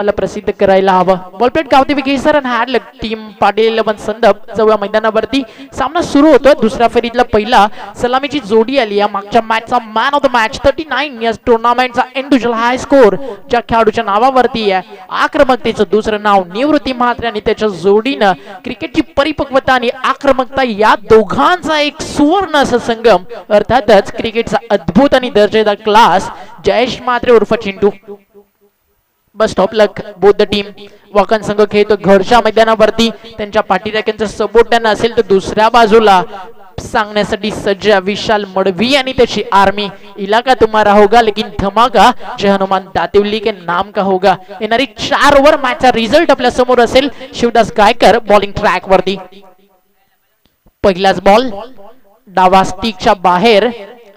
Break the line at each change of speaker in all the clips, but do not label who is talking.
मला प्रसिद्ध करायला हवं. बॉलप्लेट गावते विकेसर आणि हॅड टीम पाटील 11 संदप जवळ मैदानावरती सामना सुरू होतोय. दुसऱ्या फेरीतला पहिला सलामीची जोडी आली. या मागच्या मॅचचा मॅन ऑफ द मॅच 39 या टुर्नामेंटचा इंडिव्हिज्युअल हाय स्कोर ज्या खेळाडूच्या नावावरती आहे. आक्रमकतेचं दुसरं नाव निवृत्ती म्हात्रे आणि त्याच्या जोडीनं क्रिकेटची परिपक्वता आणि आक्रमकता या दोघांचा एक सुवर्ण असा संगम. अर्थातच क्रिकेटचा अद्भुत आणि दर्जेदार क्लास जयेश म्हात्रे उर्फ Chintu. Best of luck both the team. Wakan संघ खेळतो घरच्या मैदानावरती. त्यांच्या पाठीराख्यांचा सपोर्ट त्यांना असेल तर दुसऱ्या बाजूला सांगण्यासाठी सज्ज विशाल मडवी आणि त्याची आर्मी. इलाका तुम्हारा होगा लेकिन धमाका जय हनुमान दातिवली के नाम का होगा. येणारी 4 ओव्हर मॅचचा रिझल्ट आपल्या समोर असेल. शिवदास गायकर बॉलिंग ट्रॅक वरती. पहिलाच बॉल डावा स्टिकच्या बाहेर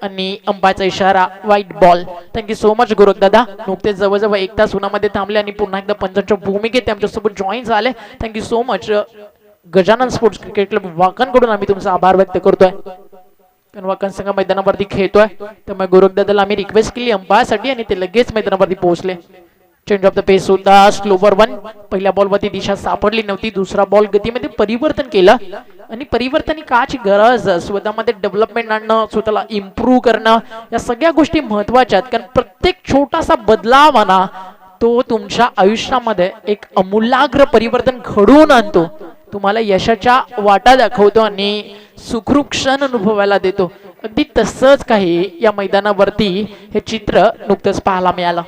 आणि अंपायरचा इशारा वाईट ball. Thank you so much Gorakh दादा. नुकतेच जवळजवळ 1 तास उन्हामध्ये थांबले आणि पुन्हा एकदा पंचांच्या भूमिकेत आमच्यासोबत जॉईन झाले. Thank you so much. Gajanan sports cricket club Wakan कडून आम्ही तुमचा आभार व्यक्त करतोय. कारण वाकण संघ मैदानावरती खेळतोय त्यामुळे गोरख दादाला आम्ही रिक्वेस्ट केली अंपायरसाठी आणि ते लगेच मैदानावरती पोहोचले. चेंज ऑफ द पेस होता स्लोवर 1. पहिल्या बॉलवरती दिशा सापडली नव्हती. दुसरा बॉल गतीमध्ये परिवर्तन केलं आणि परिवर्तन काची गरज स्वतःमध्ये डेव्हलपमेंट आणणं स्वतःला इम्प्रूव्ह करणं या सगळ्या गोष्टी महत्वाच्या आहेत. कारण प्रत्येक छोटासा बदलाव म्हणा तो तुमच्या आयुष्यामध्ये एक अमूलाग्र परिवर्तन घडवून आणतो. तुम्हाला यशाच्या वाटा दाखवतो आणि सुखरूप क्षण अनुभवायला देतो. अगदी तसंच काही या मैदानावरती हे चित्र नुकतंच पाहायला मिळालं.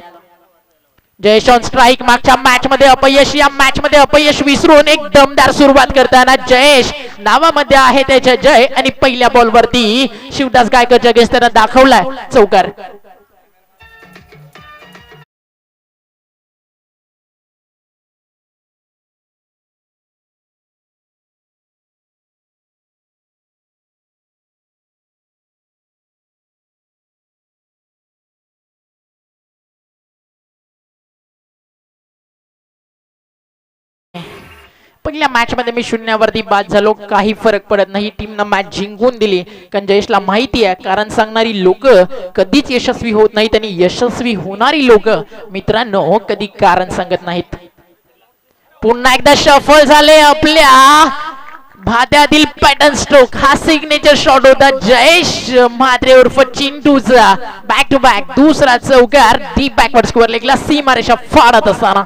Jayesh on strike. मागच्या मॅच मध्ये अपयश. या मॅच मध्ये अपयश विसरून एक दमदार सुरुवात करताना जयेश नावामध्ये आहे त्याच्या जय आणि पहिल्या बॉल वरती शिवदास गायकर जगेश त्यानं दाखवलाय चौकार. पहिल्या मॅच मध्ये मी 0 बाद झालो. काही फरक पडत नाही. टीमनं मॅच जिंकून दिली. कारण जयेशला माहिती आहे कारण सांगणारी लोक कधीच यशस्वी होत नाहीत आणि यशस्वी होणारी लोक मित्रांनो कधी कारण सांगत नाहीत. पुन्हा एकदा शफल झाले आपल्या भात्यातील पॅटर्न स्ट्रोक. हा सिग्नेचर शॉट होता जयेश म्हात्रे उर्फ चिंटूचा. बॅक टू बॅक दुसरा चौकार डीप बॅकवर्ड स्कोअर लेगला सीमारेषा फाडत असताना.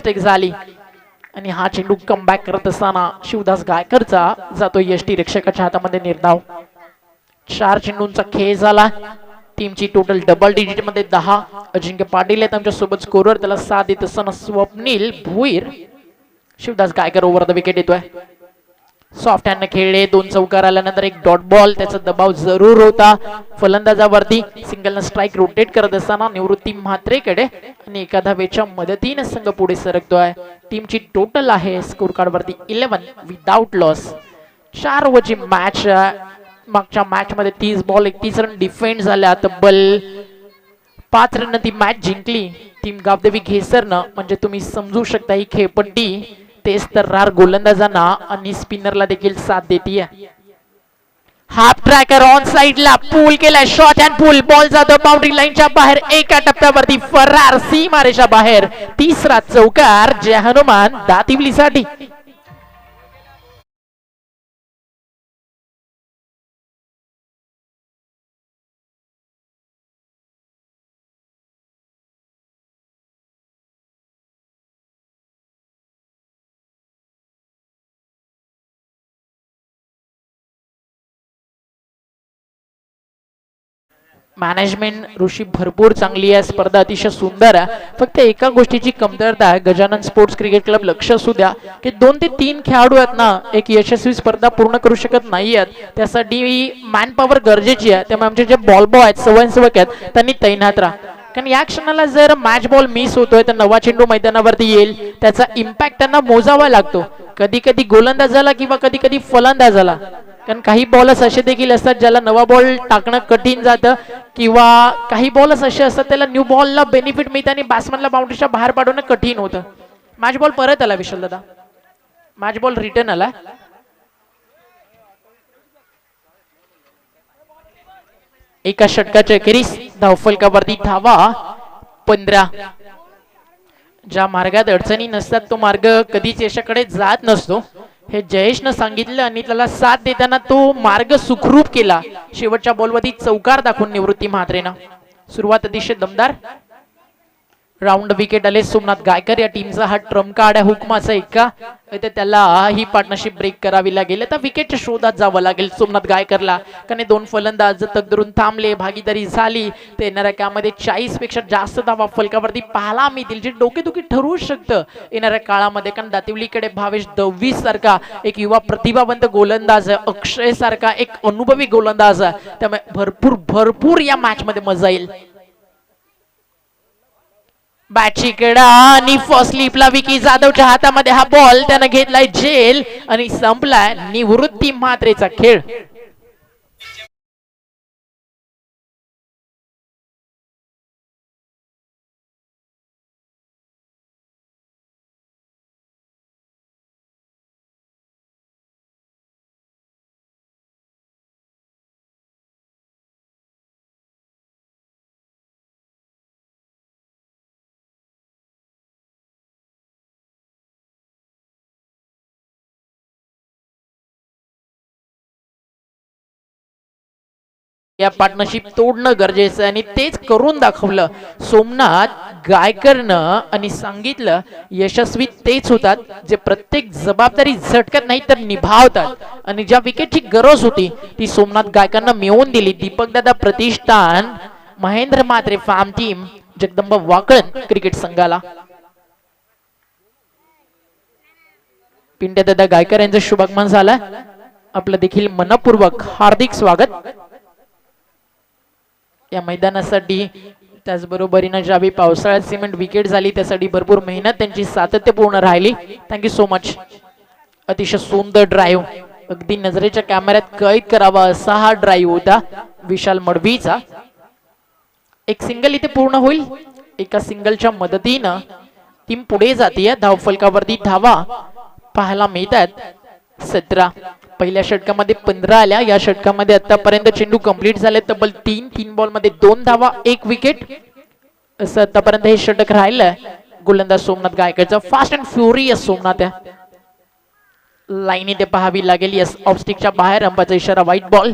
झाली आणि हा चेंडू कमबॅक करत असताना शिवदास गायकरचा जातो यष्टी रक्षकाच्या हातामध्ये निर्धाव. 4 चेंडूंचा खेळ झाला. टीमची टोटल डबल डिजिट मध्ये 10. अजिंक्य पाटील आहेत आमच्या सोबत स्कोरर. त्याला साथ देत असताना Swapnil Bhuir. Shivdas Gaykar over the wicket येतोय. सॉफ्ट हँड खेळले. 2 चौकार आल्यानंतर एक डॉट बॉल. त्याचा दबाव जरूर होता फलंदाजावरती. सिंगल स्ट्राईक रोटेट करत असताना निवृत्ती म्हात्रेकडे आणि एका धावेच्या मदतीने संघ पुढे सरकतोय. टीमची टोटल आहे स्कोर कार्ड वरती 11 विदाउट लॉस. 4 ओव्हरची मॅच. मागच्या मॅच मध्ये 30 बॉल 31 रन डिफेंड झाल्या. तब्बल 5 रन ती मॅच जिंकली टीम गावदेवी घेसरनं. म्हणजे तुम्ही समजू शकता ही खेळपट्टी तेच तर रार गोलंदाजांना आणि स्पिनरला देखील साथ देतीये. हाफ ट्रॅकर ऑन साइडला पूल केलाय. Shot and pool. बॉल जातो बाउंड्री लाईनच्या बाहेर. एका टप्प्यावरती फरार सीमारेषा बाहेर. तिसरा चौकार जय हनुमान दातिवलीसाठी. मॅनेजमेंट ऋषी भरपूर चांगली आहे. स्पर्धा अतिशय सुंदर आहे. फक्त एका गोष्टीची कमतरता आहे. गजानन स्पोर्ट्स क्रिकेट क्लब लक्ष असू द्या की 2 ते 3 खेळाडू आहेत ना एक यशस्वी स्पर्धा पूर्ण करू शकत नाही आहेत. त्यासाठी मॅन पॉवर गरजेची आहे. त्यामुळे आमचे जे बॉल बॉय आहेत स्वयंसेवक आहेत त्यांनी तैनात राहा. कारण या क्षणाला जर मॅच बॉल मिस होतोय तर नवा चेंडू मैदानावरती येईल, त्याचा इम्पॅक्ट त्यांना मोजावा लागतो. कधी कधी गोलंदाजाला किंवा कधी कधी फलंदाजाला, कारण काही बॉलर्स असे देखील असतात ज्याला नवा बॉल टाकणं कठीण जातं, किंवा काही बॉलर्स असे असतात त्याला न्यू बॉलला बेनिफिट मिळतं आणि बॅट्समनला बाउंड्रीच्या बाहेर पाडवणं कठीण होतं. मॅच बॉल परत आला विशाल दादा, मॅच बॉल रिटर्न आला. एका षटकाच्या अखेरीस धावफलकावरती धावा 15. ज्या मार्गात अडचणी नसतात तो मार्ग कधीच यशाकडे जात नसतो, हे जयेशनं सांगितलं आणि त्याला साथ देताना तो मार्ग सुखरूप केला. शेवटच्या बॉलवरती चौकार दाखवून निवृत्ती म्हात्रेनं. सुरुवात अतिशय दमदार. राऊंड विकेट आले. सोमनाथ गायकर या टीमचा हा ट्रम्प कार्ड आहे, हुकमाचा एका. त्याला ही पार्टनरशिप ब्रेक करावी लागेल. आता विकेटच्या शोधात जावं लागेल सोमनाथ गायकरला, कारण दोन फलंदाज तग धरून थांबले, भागीदारी झाली तर येणाऱ्या काळामध्ये 40 पेक्षा जास्त धावा फलकावरती पाहायला मिळतील, जे डोकेदुखी ठरवू शकतं येणाऱ्या काळामध्ये. कारण दातिवलीकडे भावेश दव्वी सारखा एक युवा प्रतिभावंत गोलंदाज आहे, अक्षय सारखा एक अनुभवी गोलंदाज आहे, त्यामुळे भरपूर भरपूर या मॅच मध्ये मजा येईल. बॅटची कडा आणि फर्स्ट स्लिपला विकी जाधवच्या हातामध्ये हा बॉल, त्यानं घेतलाय जेल आणि संपलाय निवृत्ती म्हात्रेचा खेळ. या पार्टनरशिप तोडणं गरजेचं आहे आणि तेच करून दाखवलं सोमनाथ गायकरनं. आणि सांगितलं यशस्वी तेच होतात जे प्रत्येक जबाबदारी झटकत नाही तर निभावतात, आणि ज्या विकेटची गरज होती ती सोमनाथ गायकरनं मिळवून दिली. Deepak Dada Pratishthan, Mahendra Mhatre farm team, Jagdamba Wakalan cricket संघाला. पिंट्या दादा गायकर यांचं शुभागमन झालं, आपलं देखील मनपूर्वक हार्दिक स्वागत या मैदानासाठी. त्याचबरोबरीनं ज्यावेळी पावसाळ्यात सिमेंट विकेट झाली त्यासाठी भरपूर मेहनत त्यांची सातत्यपूर्ण राहिली. Thank you so much. अतिशय सुंदर ड्राईव्ह, अगदी नजरेच्या कॅमेऱ्यात कैद करावा असा हा ड्राईव्ह होता विशाल मडवीचा. एक सिंगल इथे पूर्ण होईल. एका सिंगलच्या मदतीनं टीम पुढे जाते. धावफलकावरती धावा पाहायला मिळतात 17. पहिल्या षटकामध्ये 15 आल्या. या षटकामध्ये आतापर्यंत चेंडू कंप्लीट झाले तब्बल 3 बॉल मध्ये 2 धावा 1 विकेट असं आतापर्यंत हे षटक राहिलंय. गोलंदाज सोमनाथ गायकरचा फास्ट अँड फ्युरियस सोमनाथ आहे. लाईन इथे पाहावी लागेल. यस, ऑफस्टिकच्या बाहेर, अंपाचा इशारा व्हाईट बॉल.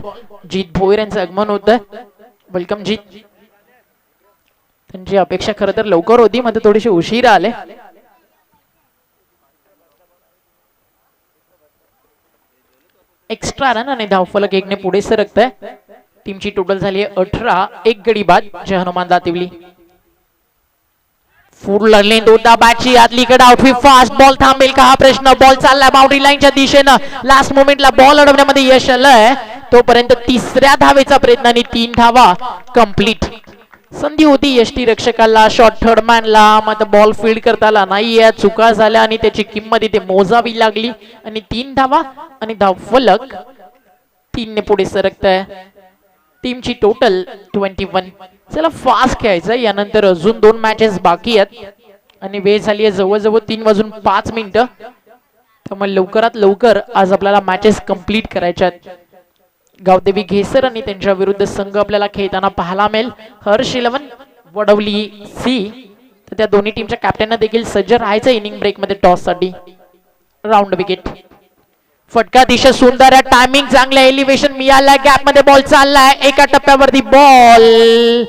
जीत भोईर यांचं आगमन होतं. वेलकम जीत. त्यांची अपेक्षा खरं तर लवकर होती, मात्र थोडीशी उशीर आले. एक्स्ट्रा रन आणि धावफलक 1 ने पुढे सरकतंय. टीमची टोटल झाली 18. एक गडी बाद जय हनुमान दातिवली. फुल लेंथ होता बॅटची आतलीकडे आउटफी फास्ट बॉल थांबेल का हा प्रश्न. बॉल चाललाय बाउंड्री लाईनच्या दिशेनं. लास्ट मोमेंटला बॉल अडवण्यामध्ये यश आलंय. तोपर्यंत तिसऱ्या धावेचा प्रयत्न आणि 3 धावा कंप्लीट. संधी होती यष्टी रक्षकाला, शॉट थर्ड मॅनला, मात्र बॉल फील्ड करता आला नाहीये. चुका झाल्या आणि त्याची किंमत इथे मोजावी लागली आणि 3 धावा आणि धावफलक 3 ने पुढे सरकतंय. टीमची टोटल 21. चला फास्ट खेळायचं, यानंतर अजून 2 मॅचेस बाकी आहेत आणि वेळ झाली आहे जवळजवळ 3:05. त्यामुळे लवकरात लवकर आज आपल्याला मॅचेस कंप्लीट करायच्या आहेत. गावदेवी घेसर आणि त्यांच्या विरुद्ध संघ आपल्याला खेळताना पाहायला मिळेल. हर्ष 11 वडवली सी. तर त्या दोन्ही टीमच्या कॅप्टनना देखील सज्ज राहायचं इनिंग ब्रेक मध्ये टॉस साठी. Round wicket. फटका दिशा सुंदर आहे. टायमिंग चांगलं, एलिव्हेशन मिळालं. गॅप मध्ये बॉल चाललाय. एका टप्प्यावरती बॉल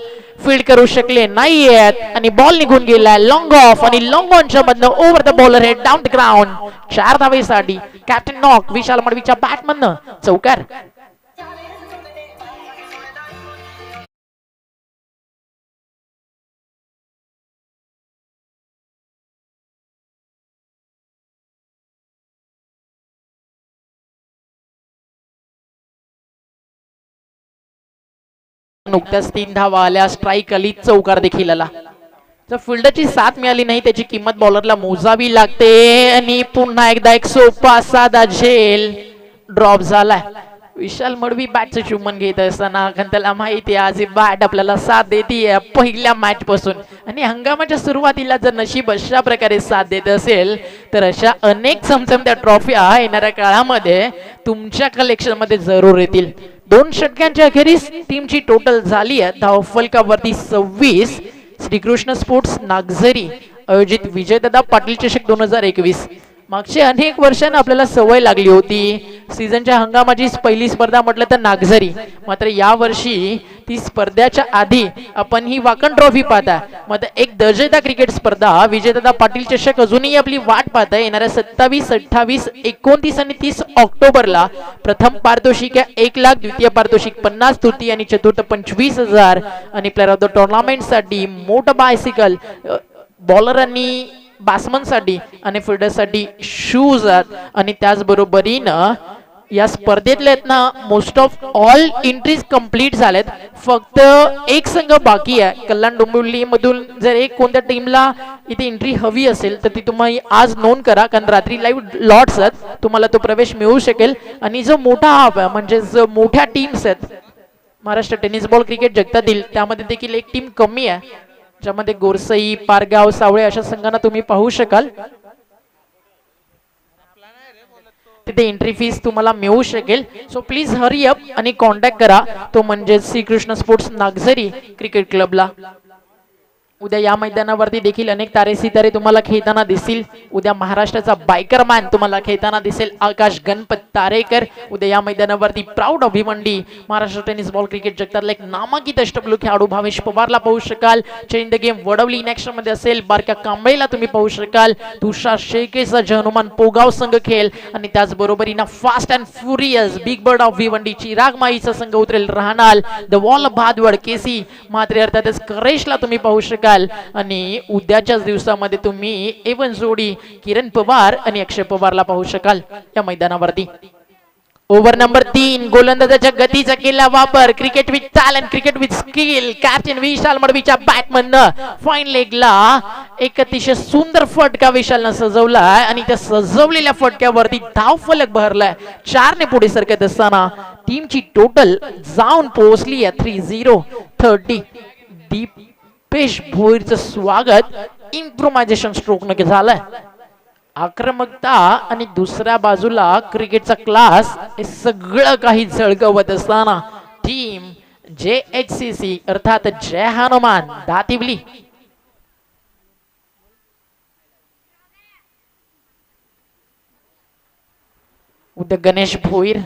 फील्ड करू शकले नाहीयेत आणि बॉल निघून गेलाय लॉंग ऑफ. आणि लॉंग ऑनच्या मधनं over the bowler head down the ground. 4 धावेसाठी कॅप्टन नॉक विशाल मडवीच्या बॅट मधनं चौकार. नुकत्याच 3 धावा आल्या, स्ट्राईक आली, चौकार देखील आला. जर फिल्डरची साथ मिळाली नाही त्याची किंमत बॉलरला मोजावी लागते आणि पुन्हा एकदा एक सोपा साधा झेल ड्रॉप झालाय. विशाल मडवी बॅटचं चुंबन घेत असताना कारण त्याला माहिती आहे आज ही बॅट आपल्याला साथ देते पहिल्या मॅच पासून आणि हंगामाच्या सुरुवातीला जर नशीब अशा प्रकारे साथ देत असेल तर अशा अनेक चमचमत्या ट्रॉफिया येणाऱ्या काळामध्ये तुमच्या कलेक्शन मध्ये जरूर येतील. 2 षटकांच्या अखेरीस टीमची टोटल झाली आहे धावफलकावरती 26. श्रीकृष्ण स्पोर्ट्स नागझरी आयोजित विजयदादा पाटील चषक 2021. मागच्या अनेक वर्षांना आपल्याला सवय लागली होती सीझनच्या हंगामाची पहिली स्पर्धा म्हटलं तर नागझरी. मात्र या वर्षी ती स्पर्धेच्या आधी आपण ही वाकण ट्रॉफी पाहता. मात्र एक दर्जेदार क्रिकेट स्पर्धा विजयदादा पाटील चषक अजूनही आपली वाट पाहता. येणाऱ्या 27, 28, 29 आणि 30 ऑक्टोबरला प्रथम पारितोषिक 1 लाख, द्वितीय पारितोषिक 50, तृतीय आणि चतुर्थ 25,000 आणि प्लेअर ऑफ द टुर्नामेंट साठी मोटर बायसिकल, बॉलरांनी बॅट्समनसाठी आणि फिल्डरसाठी शूज आणि त्याचबरोबरीनं या स्पर्धेतले ना most of all entries complete झालेत. फक्त एक संघ बाकी आहे. कल्याण डोंबिवली मधून जर एक कोणत्या टीमला इथे एंट्री हवी असेल तर ती तुम्ही आज नोंद करा कारण रात्री लाईव्ह लॉट्स आहेत, तुम्हाला तो प्रवेश मिळू शकेल. आणि जो मोठा हाफ आहे म्हणजे जो मोठ्या टीम्स आहेत महाराष्ट्र टेनिस बॉल क्रिकेट जगतातील त्यामध्ये देखील एक टीम कमी आहे ज्यामध्ये गोरसई, पारगाव, सावळे अशा संघांना तुम्ही पाहू शकाल. तिथे एंट्री फीस तुम्हाला मिळू शकेल. सो प्लीज हरी अप आणि कॉन्टॅक्ट करा तो म्हणजे श्रीकृष्ण स्पोर्ट्स नागझरी क्रिकेट क्लबला. उद्या या मैदानावरती देखील अनेक तारे सितारे तुम्हाला खेळताना दिसतील. उद्या महाराष्ट्राचा बायकर मॅन तुम्हाला खेळताना दिसेल आकाश गणपत तारेकर. उद्या या मैदानावरती प्राऊड अभिमंडी महाराष्ट्र टेनिस बॉल क्रिकेट जगतातला एक नामांकित अष्टपैलू खेळाडू भावेश पवारला पाहू शकाल. Change the game Vadavali in action मध्ये असेल बारक्या कांबळेला तुम्ही पाहू शकाल. तुषार शेळकेचा हनुमान पोगाव संघ खेळ आणि त्याचबरोबरीनं fast and furious big bird of Bhiwandi Chirag माईचा संघ उतरेल राहणार. The wall Bhadavad KC Matre अर्थातच करेशला तुम्ही पाहू शकाल. आणि उद्याच्याच दिवसामध्ये तुम्ही एवन जोडी किरण पवार आणि अक्षय पवारला पाहू शकाल या मैदानावरती. ओव्हर नंबर 3 गोलंदाजाच्या गतीचा केला वापर. Cricket with talent, cricket with skill. Captain Vishal मडवीच्या बॅटमननं फाईन लेगला एक अतिशय सुंदर फटका विशालनं सजवलाय आणि त्या सजवलेल्या फटक्यावरती धाव फलक भरलाय. 4 ने पुढे सरकत असताना टीमची टोटल जाऊन पोहोचली आहे 30. दीपेश भोईरचं स्वागत इम्प्रोव्हायझेशन स्ट्रोक न झालंय. आक्रमकता आणि दुसऱ्या बाजूला क्रिकेटचा क्लास हे सगळं काही झळकवत असताना टीम JHCC अर्थात जय हनुमान दातिवली उद्या गणेश भोईर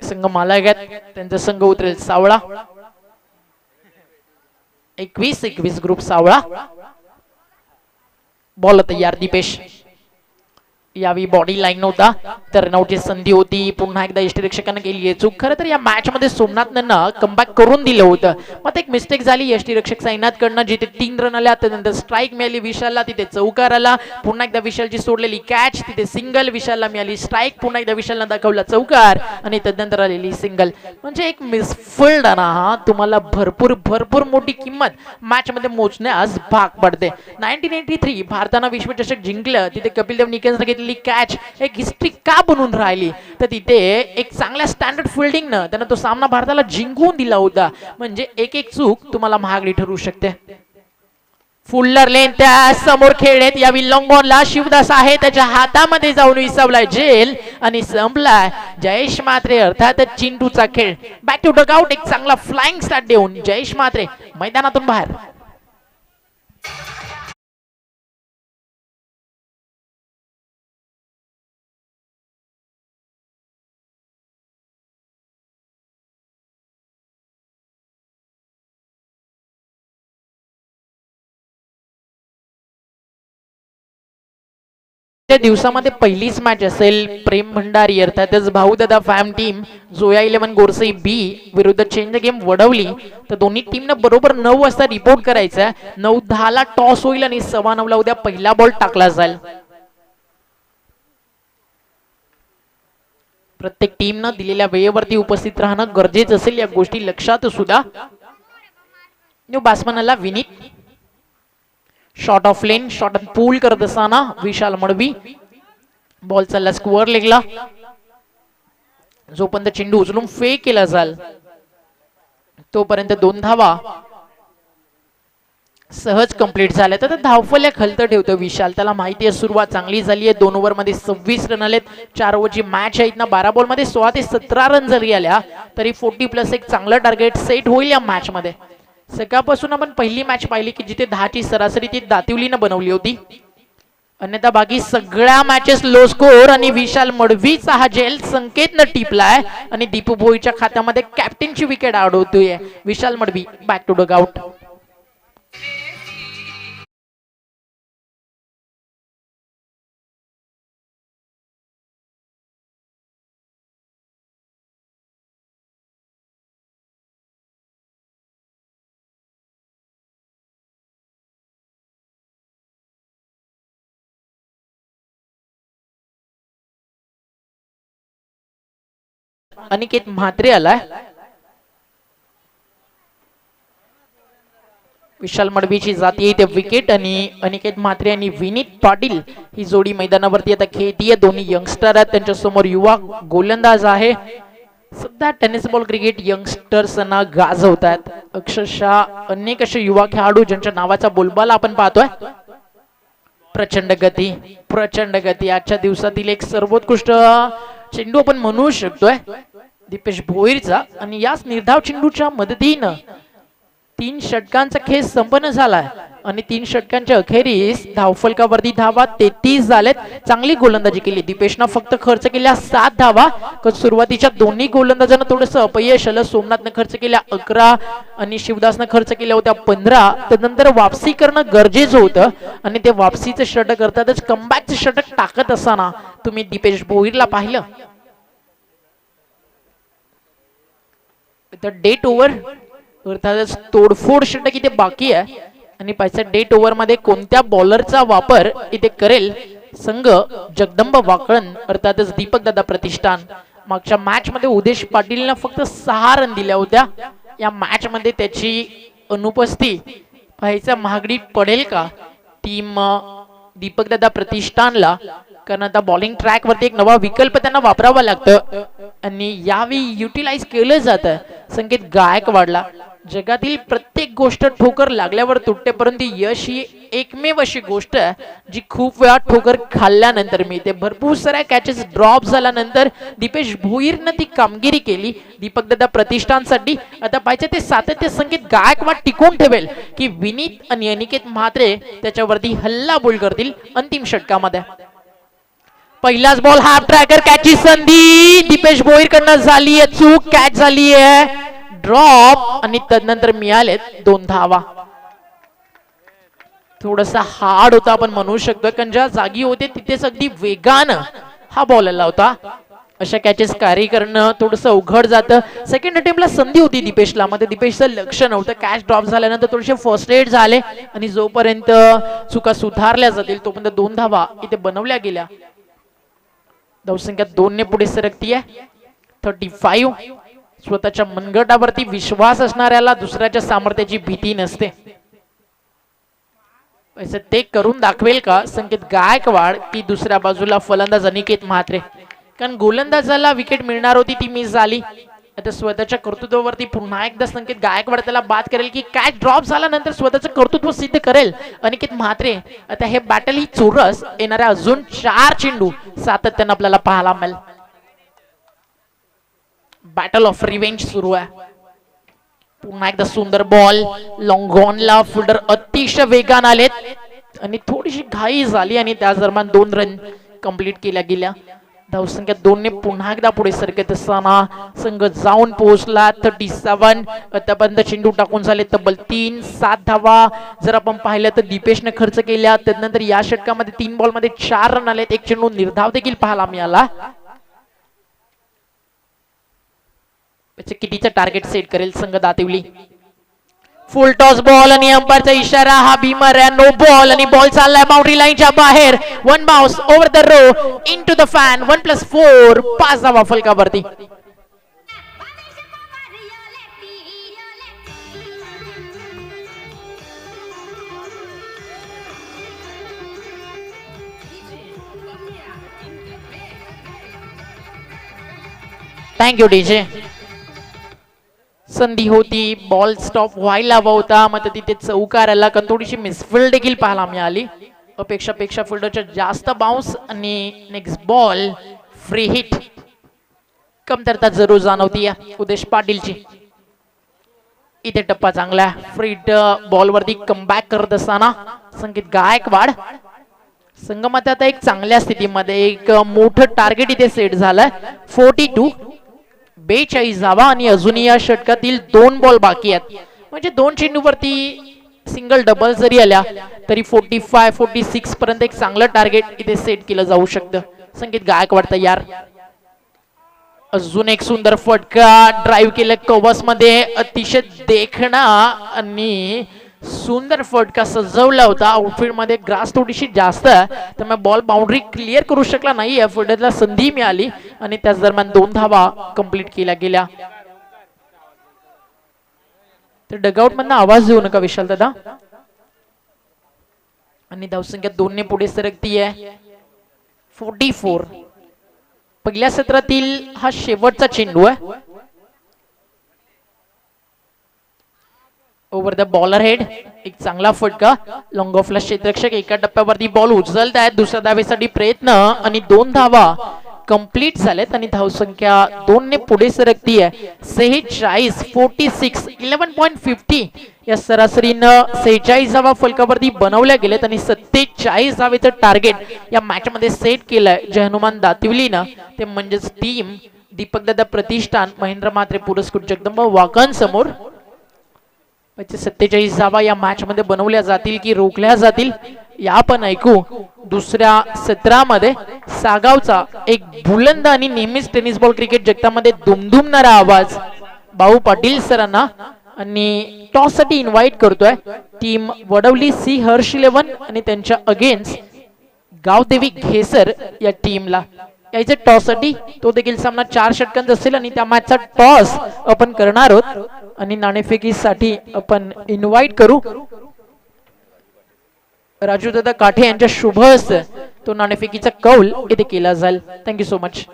संघ मालक त्यांचा संघ उतरेल सावळा. 21 ग्रुप सावळा. बॉल तयार दीपेश. यावी बॉडी लाईन होता तर रनआउटची संधी होती. पुन्हा एकदा यष्टीरक्षकांना केली आहे चूक. खरं तर या मॅच मध्ये सोमनाथनं कमबॅक करून दिलं होतं. मग एक मिस्टेक झाली यष्टीरक्षक साईनाथकडनं जिथे 3 रन आल्या त्यानंतर स्ट्राईक मिळाली विशालला, तिथे चौकार आला. पुन्हा एकदा विशालची सोडलेली कॅच, तिथे सिंगल विशालला मिळाली. स्ट्राईक पुन्हा एकदा विशालला दाखवला चौकार आणि त्यानंतर आलेली सिंगल. म्हणजे एक मिसफिल्ड ना हा तुम्हाला भरपूर मोठी किंमत मॅच मध्ये मोजण्यास भाग पडते. 1983 भारतानं विश्वचषक जिंकलं तिथे कपिल देव निकेन्सने घेतली कॅच एक हिस्ट्री का बनून राहिली तर तिथे एक चांगल्या स्टँडर्ड फिल्डिंग न त्यानं तो सामना भारताला जिंकून दिला होता. म्हणजे एक चूक तुम्हाला महागडी ठरू शकते. फुल्लर लेन त्या समोर खेळत यावी लॉंगॉनला शिवदास आहे त्याच्या हातामध्ये जाऊन विसवलाय जेल आणि संपलाय जयेश मात्रे अर्थात चिंटूचा खेळ. बॅक टू डगआउट एक चांगला फ्लाइंग स्टार्ट देऊन जयेश मात्रे मैदानातून बाहेर. दिवसामध्ये पहिलीच मॅच असेल प्रेम भंडारी अर्थातच भाऊदादा फॅम टीम जोया 11 गोरसई बी विरुद्ध चेंज गेम वडवली. तर दोन्ही टीमनं बरोबर 9 वाजता रिपोर्ट करायचा. 9:10 ला टॉस होईल आणि 9:15 ला उद्या पहिला बॉल टाकला जाईल. प्रत्येक टीमनं दिलेल्या वेळेवरती उपस्थित राहणं गरजेचं असेल या गोष्टी लक्षात सुद्धा न्यू बॅट्समन आला Vineet. Shot off lane, shot pull करत असताना विशाल मडवी. बॉल चालला स्क्वेअर लेगला. जोपर्यंत चेंडू उचलून फेक केला जाल तोपर्यंत 2 धावा सहज कंप्लीट झाल्या. तर धावफल्या खलत ठेवतो विशाल. त्याला माहिती आहे सुरुवात चांगली झाली आहे. 2 ओव्हर मध्ये 26 रन आलेत. 4 ओव्हरची मॅच आहे ना. 12 बॉल मध्ये 16 ते 17 रन जरी आल्या तरी 40+ एक चांगलं टार्गेट सेट होईल या मॅच मध्ये. सकाळपासून आपण पहिली मॅच पाहिली की जिथे 10ची सरासरी ती दातिवलीनं बनवली होती. अन्यथा बाकी सगळ्या मॅचेस लो स्कोर आणि विशाल मडवीचा हा जेल संकेतनं टिपलाय आणि दीपू भोईच्या खात्यामध्ये कॅप्टनची विकेट आउट होतोय. Vishal Madvi back to dugout. Aniket Mhatre आलाय. विशाल मडवीची जाती ते विकेट आणि अनिकेत म्हात्रे आणि विनीत पाटील ही जोडी मैदानावरती आता खेळतीये. दोन्ही यंगस्टर आहेत. त्यांच्या समोर युवा गोलंदाज आहे. सध्या टेनिस बॉल क्रिकेट यंगस्टर्सना गाजवतात. अक्षरशः अनेक असे युवा खेळाडू ज्यांच्या नावाचा बोलबाला आपण पाहतोय. प्रचंड गती, प्रचंड गती. आजच्या दिवसातील एक सर्वोत्कृष्ट चेंडू आपण म्हणू शकतोय दीपेश भोईरचा. आणि याच निर्धाव चेंडूच्या मदतीनं 3 षटकांचा खेळ संपन्न झालाय आणि 3 षटकांच्या अखेरीस धावफलकावरती धावा 33 झालेत. चांगली गोलंदाजी केली. दीपेशनं फक्त खर्च केल्या 7 धावा. सुरुवातीच्या दोन्ही गोलंदाजांना थोडंसं अपयश आलं. सोमनाथनं खर्च केल्या 11 आणि शिवदासनं खर्च केल्या होत्या 15. त्यानंतर वापसी करणं गरजेचं होतं आणि ते वापसीचं षटक करतातच कमबॅकचं षटक टाकत असताना तुम्ही दीपेश भोईरला पाहिलं तर डेट ओव्हर अर्थातच तोडफोड षटक इथे बाकी आहे आणि पाहिजे डेट ओव्हर मध्ये कोणत्या बॉलरचा वापर इथे करेल संघ. जगदंब वाकळण अर्थातच दीपक दादा प्रतिष्ठान. मागच्या मॅच मध्ये उदेश पाटीलनं फक्त 6 रन दिल्या होत्या. या मॅच मध्ये त्याची अनुपस्थिती पाहायचा महागडी पडेल का टीम दीपक दादा प्रतिष्ठानला. कारण आता बॉलिंग ट्रॅक वरती एक नवा विकल्प त्यांना वापरावा लागतं आणि यावेळी युटिलाइज केलं जातं संकेत गायकवाडला. जगातील प्रत्येक गोष्ट ठोकर लागल्यावर तुटते परंतु यश ही एकमेव अशी गोष्ट आहे जी खूप वेळा ठोकर खाल्ल्यानंतर मिळते. भरपूर साऱ्या कॅचेस ड्रॉप झाल्यानंतर दीपेश भोईरनं ती कामगिरी केली दीपक दादा प्रतिष्ठानसाठी. आता पाहिजे ते सातत्य संकेत गायकवाड टिकवून ठेवेल की विनीत आणि अनिकेत म्हात्रे त्याच्यावरती हल्ला बोल करतील अंतिम षटकामध्ये. पहिलाच बॉल हाफ ट्रॅकर कॅचची संधी दीपेश भोईर कडनं झाली आहे. चूक कॅच झाली आहे. ड्रॉप आणि तदनंतर मिळालेत 2 धावा. थोडासा हार्ड होता आपण म्हणू शकतो कारण ज्या जागी होते तिथेच अगदी वेगानं हा बॉल आला होता. अशा कॅचेस कॅरी करणं थोडंसं अवघड जातं. सेकंड अटेम्प्टला संधी होती दीपेशला. मध्ये दीपेशचं लक्ष नव्हतं. कॅच ड्रॉप झाल्यानंतर थोडेसे फर्स्ट एड झाले आणि जोपर्यंत चुका सुधारल्या जातील तोपर्यंत 2 धावा इथे बनवल्या गेल्या. धावसंख्या 2 ने पुढे सरकतीये 35. स्वतःच्या मनगटावरती विश्वास असणाऱ्याला दुसऱ्याच्या सामर्थ्याची भीती नसते. ते करून दाखवेल का संकेत गायकवाड की दुसऱ्या बाजूला फलंदाज अनिकेत म्हात्रे. कारण गोलंदाजाला विकेट मिळणार होती ती मिस झाली. आता स्वतःच्या कर्तृत्वावरती पुन्हा एकदा संकेत गायकवाड त्याला बाद करेल की कॅच ड्रॉप झाल्यानंतर स्वतःचं कर्तृत्व सिद्ध करेल अनिकेत म्हात्रे. आता हे बॅटल ही चोरस येणाऱ्या अजून 4 चेंडू सातत्यानं आपल्याला पाहायला मिळेल. बॅटल ऑफ रिवेंज सुरू आहे. पुन्हा एकदा सुंदर बॉल लॉंग ऑनला. फिल्डर अतिशय वेगान आलेत आणि थोडीशी घाई झाली आणि त्या दरम्यान 2 रन कंप्लीट केल्या गेल्या. धावसंख्या 2 ने पुन्हा एकदा पुढे सरकत असताना संघ जाऊन पोहोचला 37. आतापर्यंत चेंडू टाकून झाले तब्बल 3-7 धावा. जर आपण पाहिलं तर दीपेशने खर्च केल्या. त्यानंतर या षटकामध्ये 3 बॉल मध्ये 4 रन आलेत. एक चेंडू निर्धाव देखील पाहायला मिळाला. कितीचं टार्गेट सेट करेल संघ दातिवली. फुल टॉस बॉल आणि अंपायरचा इशारा. हा भीमर आहे. नो बॉल आणि बॉल चाललाय बाउंड्री लाईनच्या बाहेर. 1 bounce over the row into the fan. 1+4 5 धावा फलकावरती. Thank you DJ. संधी होती, बॉल स्टॉप व्हायला हवा होता, मात्र तिथे चौकार आला, कारण थोडीशी मिसफिल्ड देखील पाहायला मिळाली. अपेक्षापेक्षा फिल्डरच्या जास्त बाउन्स आणि नेक्स्ट बॉल फ्री हिट. कमतरता जरूर जाणवती उदेश पाटीलची. इथे टप्पा चांगला फ्रीट बॉलवरती कमबॅक करत असताना संकेत गायकवाड. संघमात आता एक चांगल्या स्थितीमध्ये एक मोठं टार्गेट इथे सेट झालंय. 42 42 धावा आणि अजूनही या षटकातील 2 बॉल बाकी आहेत. म्हणजे 2 चेंडूवरती सिंगल डबल जरी आल्या तरी 45 46 पर्यंत एक चांगलं टार्गेट इथे सेट केलं जाऊ शकतं. संकेत गायकवाड तयार. अजून एक सुंदर फटका ड्राइव्ह केलं कवच मध्ये, अतिशय देखणा आणि सुंदर फटका सजवला होता. आउटफील्ड मध्ये ग्रास थोडीशी जास्त त्यामुळे बॉल बाउंड्री क्लिअर करू शकला नाही. या फील्डरला संधी मिळाली आणि त्याच दरम्यान 2 धावा कंप्लीट केल्या गेल्या. तर डगआउट मधनं आवाज देऊ नका विशाल दादा. आणि धावसंख्या 2 ने पुढे सरकती आहे. 44. पहिल्या सत्रातील हा शेवटचा चेंडू आहे. ओव्हर द बॉलर हेड एक चांगला फटका. लॉंग ऑफला क्षेत्ररक्षक एका टप्प्यावरती बॉल उचलत आहेत. दुसऱ्या धावेसाठी प्रयत्न आणि 2 धावा कंप्लीट झालेत आणि धावसंख्या 2 ने पुढे सरकती आहे. 46 46 11.50 या सरासरीनं 46 धावा फलकावरती बनवल्या गेलेत आणि 47 धावेचं टार्गेट या मॅच मध्ये सेट केलंय जे हनुमान दातिवलीनं. ते म्हणजेच टीम दीपकदादा प्रतिष्ठान महेंद्र म्हात्रे पुरस्कृत जगदंबा वाकण समोर. 47 धावा या मॅच मध्ये बनवल्या जातील की रोखल्या जातील या आपण ऐकू. दुसऱ्या सत्रामध्ये सागावचा एक बुलंद आणि नेहमीच टेनिस बॉल क्रिकेट जगतामध्ये दुमदुमणारा आवाज भाऊ पाटील सरांना. आणि टॉस साठी इन्व्हाइट करतोय टीम वडवली सी हर्ष 11 आणि त्यांच्या अगेन्स्ट गावदेवी घेसर या टीमला. यायचे टॉस साठी तो देखील सामना 4 षटकांचा असेल आणि त्या मॅचचा टॉस आपण करणार आहोत आणि नाणेफेकीसाठी आपण इन्व्हाइट करू. राजू दादा काठे यांच्या शुभ हस्ते तो नाणेफेकीचा कौल इथे केला जाईल. Thank you so much.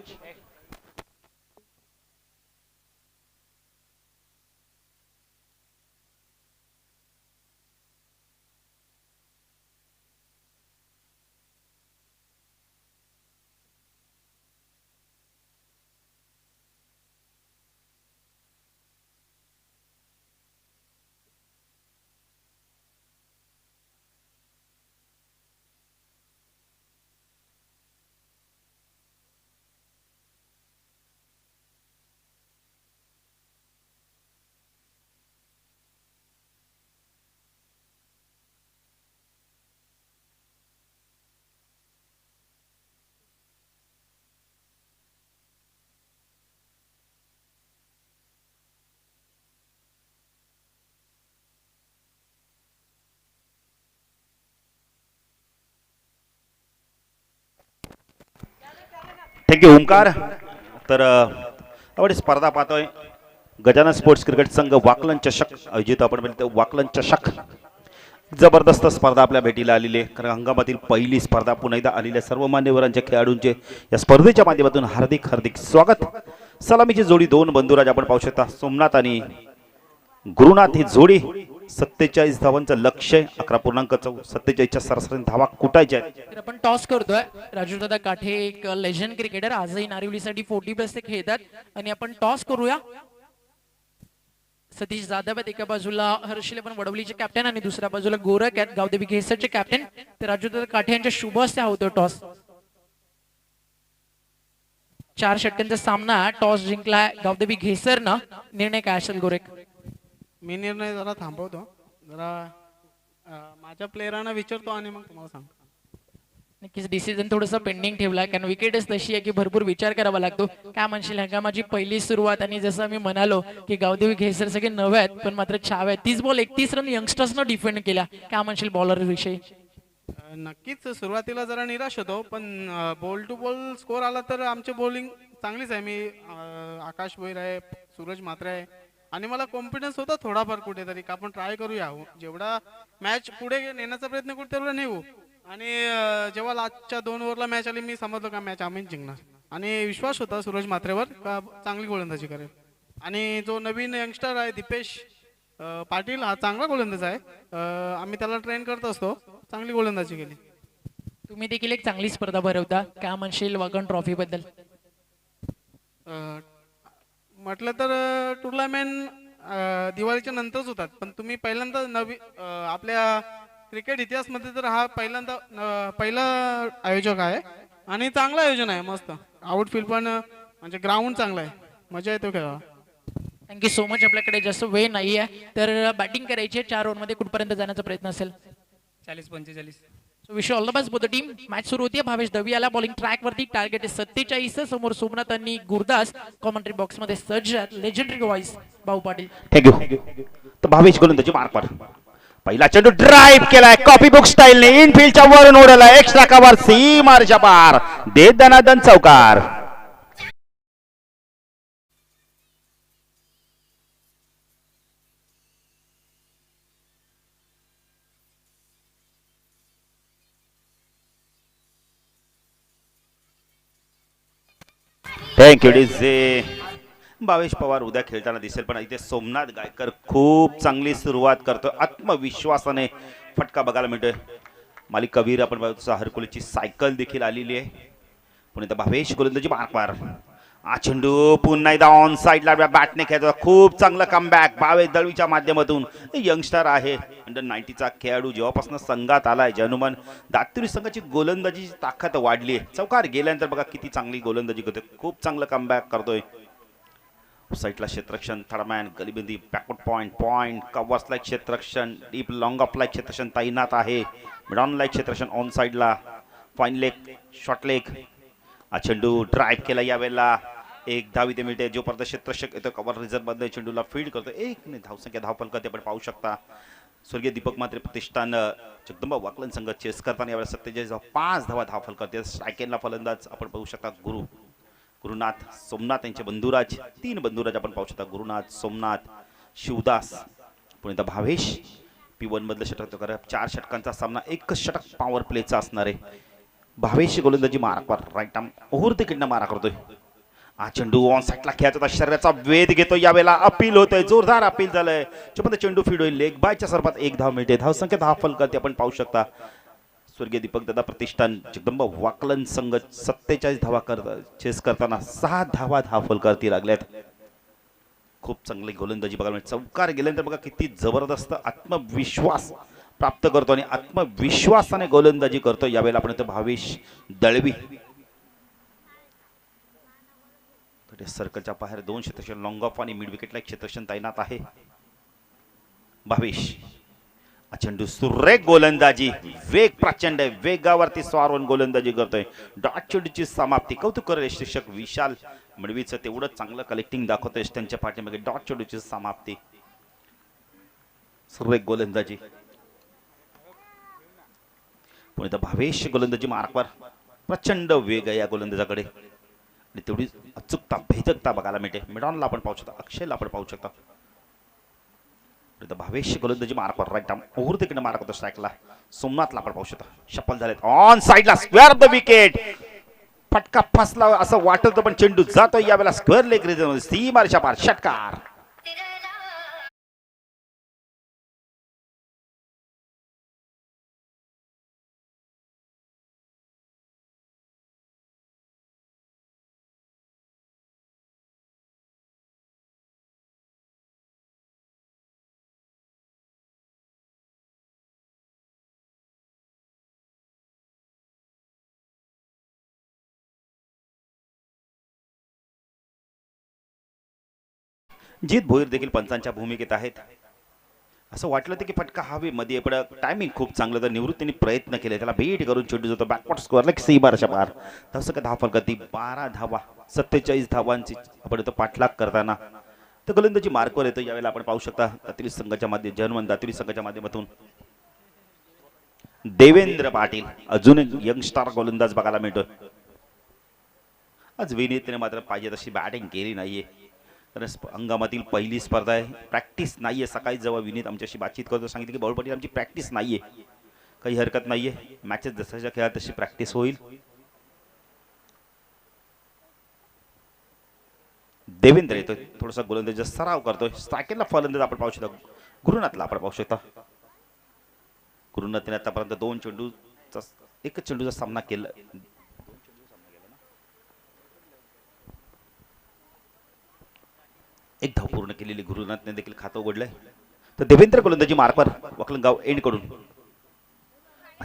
Thank you Omkar. तर आपण स्पर्धा पाहतोय गजानन स्पोर्ट्स क्रिकेट संघ वाकलन चषक आयोजित आपण म्हणतो वाकलन चषक. जबरदस्त स्पर्धा आपल्या भेटीला आलेली आहे. कारण हंगामातील पहिली स्पर्धा पुन्हा एकदा आलेल्या सर्व मान्यवरांच्या खेळाडूंचे या स्पर्धेच्या माध्यमातून हार्दिक हार्दिक स्वागत. सलामीची जोडी 2 बंधुराज आपण पाहू शकता. सोमनाथ आणि गुरुनाथ ही जोडी 47 धावांचं लक्ष्य 11.47च्या सरासरी धावा कुटायच्या आहेत.
आपण टॉस करतोय. राजू दादा काठे एक लेजंड क्रिकेटर आजही नारिवलीसाठी 40+ ते खेळतात आणि आपण टॉस करूया. सतीश जाधव आहेत एका बाजूला, हर्षिले पण वडवलीचे कॅप्टन आणि दुसऱ्या बाजूला गोरख आहेत गावदेवी घेसरचे कॅप्टन. तर राजू दादा काठे यांच्या शुभ हस्ते होतो टॉस. 4 षटकांचा सामना टॉस जिंकलाय गावदेवी घेसरनं. निर्णय काय असेल गोरख?
मी निर्णय जरा थांबवतो. माझ्या प्लेयरांना विचारतो आणि मग तुम्हाला सांगतो.
नक्कीच डिसिजन थोडंसं पेंडिंग ठेवला कारण विकेटच तशी आहे की भरपूर विचार करावा लागतो. काय म्हणशील हंगामाची पहिली सुरुवात आणि जसं मी म्हणालो की गावदेवी घेसर सगळे नवे आहेत पण मात्र छाव आहेत. 30 बॉल 31 रन यंगस्टर्सनं डिफेंड केला. काय म्हणशील बॉलर विषयी?
नक्कीच सुरुवातीला जरा निराश होतो पण बॉल टू बॉल स्कोर आला तर आमची बॉलिंग चांगलीच आहे. मी आकाश भोईर आहे, सूरज म्हात्रे आहे आणि मला कॉन्फिडन्स होता थोडाफार कुठेतरी का आपण ट्राय करूया. जेवढा मॅच पुढे नेण्याचा प्रयत्न करू तेवढा नेऊ आणि जेव्हा लास्टच्या 2 ओव्हरला मॅच आली मी समजलो का मॅच आम्ही जिंकणार आणि विश्वास होता सूरज म्हात्रेवर का चांगली गोलंदाजी करेल. आणि जो नवीन यंगस्टर आहे दीपेश पाटील हा चांगला गोलंदाज आहे. आम्ही त्याला ट्रेन करत असतो. चांगली गोलंदाजी केली.
तुम्ही देखील एक चांगली स्पर्धा भरवता, काय म्हणशील वागण ट्रॉफी बद्दल?
म्हटलं तर टुर्नामेंट दिवाळीच्या नंतरच होतात, पण तुम्ही पहिल्यांदा आपल्या क्रिकेट इतिहासमध्ये तर हा पहिला आयोजक आहे आणि चांगलं आयोजन आहे. मस्त आउटफील्ड पण म्हणजे ग्राउंड चांगला आहे, मजा येतो खेळायला.
Thank you so much. आपल्याकडे जास्त वेळ नाही आहे, तर बॅटिंग करायची 4 ओव्हरमध्ये कुठपर्यंत जाण्याचा प्रयत्न असेल?
40-45.
So wish all the best for the team. Match सुरू होती. भावेश दवी आला बॉलिंग ट्रॅक वरती. टार्गेट आहे 47. समोर सोमनाथ आणि गुरदास कॉमेंट्री बॉक्स मध्ये सज्ज आहेत. लेजेंडरी व्हॉइस भाऊ पाटील.
थँक्यू. तर भावेश गोलंदाजी मार्कवर पहिला चेंडू ड्राईव्ह केलाय कॉपी बुक स्टाईलने इनफिल्डच्या वरून उडवला एक्स्ट्रा कव्हर सीमारच्या पार दे दनादन चौकार. Thank you DJ. भावेश पवार उद्या खेळताना दिसेल, पण इथे सोमनाथ गायकर खूप चांगली सुरुवात करतो. आत्मविश्वासाने फटका बघायला मिळतोय. मालिक कबीर आपण बघतो हरकुलीची सायकल देखील आलेली आहे. पण इथं भावेश गोलंदाजी मार्कवर हा चेंडू पुन्हा एकदा ऑन साईडला बॅटने खेळतो. खूप चांगलं कमबॅक भावेश दळवीच्या माध्यमातून. यंगस्टर आहे अंडर 90चा खेळाडू. जेव्हापासून संघात आलाय जनुमन दातुरी संघाची गोलंदाजीची ताकद वाढली आहे. चौकार गेल्यानंतर बघा किती चांगली गोलंदाजी करतोय. खूप चांगलं कमबॅक करतोय. साईडला क्षेत्ररक्षण थर्डमॅन गलीबंदी बॅकवर्ड पॉइंट कव्हर्सला क्षेत्ररक्षण डीप लॉंग ऑफला क्षेत्ररक्षण तैनात आहे. मिड ऑनला क्षेत्ररक्षण ऑन साईडला फाईन लेग शॉर्ट लेग. हा चेंडू ड्राईव्ह केला यावेळेला. एक धाव इथे मिळते. जोपर्यंत क्षेत्ररक्षक येतो कव्हर रिझर्व मध्ये चेंडूला फील्ड करतो. एक धावसंख्या धावफलक आपण पाहू शकता. स्वर्गीय दीपक म्हात्रे प्रतिष्ठान जगदंबा वाकलन संघ चेस करताना यावेळेला 47.5 धावा धावफलक करते. स्ट्रायकेनला फलंदाज आपण पाहू शकता गुरुनाथ सोमनाथ यांचे बंधुराज. 3 बंधुराज आपण पाहू शकता गुरुनाथ सोमनाथ शिवदास. पण इथं भावेश P1 मधलं षटक करा. 4 षटकांचा सामना. एकच षटक पॉवर प्लेचा असणार आहे. भावेश गोलंदाजी मार्कवर राईट आर्म ओव्हर तिकडनं मारा करतोय. हा चेंडू ऑन साईडला खेळत होता. शरीराचा वेध घेतो. यावेळेला अपील होतोय. जोरदार अपील झालंय. जोपर्यंत चेंडू फीड होईल लेग बायच्या स्वरूपात 1 धाव मिळते. धावसंख्या धावफलक आपण पाहू शकता. स्वर्गीय दीपक दादा प्रतिष्ठान जगदंबा वाकलन संघ 47 धावा चेस करताना 6 धावा धावफलकावरती लागल्यात. खूप चांगली गोलंदाजी बघायला मिळते. चौकार गेल्यानंतर बघा किती जबरदस्त आत्मविश्वास प्राप्त करतो आणि आत्मविश्वासाने गोलंदाजी करतो. यावेळेला आपण इथं भावेश दळवी. सर्कलच्या बाहेर 2 क्षेत्ररक्षण लॉंग ऑफ आणि मिड विकेटला 1 क्षेत्ररक्षण तैनात आहे. भावेश चेंडू सुरेख गोलंदाजी. वेग प्रचंड आहे. वेगावरती स्वारवून गोलंदाजी करतोय. डॉट चेंडूची समाप्ती. कौतुक करेल शिक्षक विशाल मडवीचं. तेवढं चांगलं कलेक्टिंग दाखवतोय त्यांच्या पाठीमागे. डॉट चेंडूची समाप्ती. सुरेख गोलंदाजी. पण इथं भावेश गोलंदाजी मार्कवर प्रचंड वेग आहे या गोलंदाजाकडे आणि तेवढी अचूकता भेदकता बघायला मिळते. मिडॉनला आपण पाहू शकता. अक्षयला आपण पाहू शकता. भावेश गोलंदाजी मार्कवर राईट आर्म ओव्हर तिकडे मार्क होतो स्ट्राईकला. सोमनाथला आपण पाहू शकता. शफल झालेत ऑन साईडला स्क्वेअर द विकेट. फटका फसला असं वाटत होतं पण चेंडू जातो. यावेळेला स्क्वेअर लेग रिझन सीमारच्या पार षटकार. जीत भोईर देखील पंचांच्या भूमिकेत आहेत. असं वाटलं होतं की फटका हवेमध्ये पण टायमिंग खूप चांगलं. तर निवृत्तीने प्रयत्न केले. त्याला भेट करून चेंडू जातो बॅकवर्ड स्कोअर लेग सीमारच्या पार. तसं का धावफलक 12 धावा 47 धावांची आपण इथं पाठलाग करताना तर गोलंदाजी मार्कवर येतो. यावेळेला आपण पाहू शकता दातुरी संघाच्या जर्मन दातुरी संघाच्या माध्यमातून देवेंद्र पाटील अजून एक यंगस्टार गोलंदाज बघायला मिळतोय. आज विनीतने मात्र पाहिजे तशी बॅटिंग केली नाहीये. तर हंगामातील पहिली स्पर्धा आहे. प्रॅक्टिस नाहीये. सकाळी जेव्हा विनीत आमच्याशी बातचीत करतो सांगितलं की बाळू पाटील आमची प्रॅक्टिस नाहीये. काही हरकत नाहीये. मॅचेस जशाच्या खेळात तशी प्रॅक्टिस होईल. देवेंद्र येतोय, थोडासा गोलंदाजीचा सराव करतोय. स्ट्रायकरला फलंदाज आपण पाहू शकता, गुरुनाथला आपण पाहू शकता. गुरुनाथने आतापर्यंत 2 चेंडूचा, एकच चेंडूचा सामना केला. एक धाव पूर्ण केलेली गुरुनाथने देखील खातं उघडलंय. तर देवेंद्र गोलंदाजी मार्कवर वकलंगाव एंड कडून.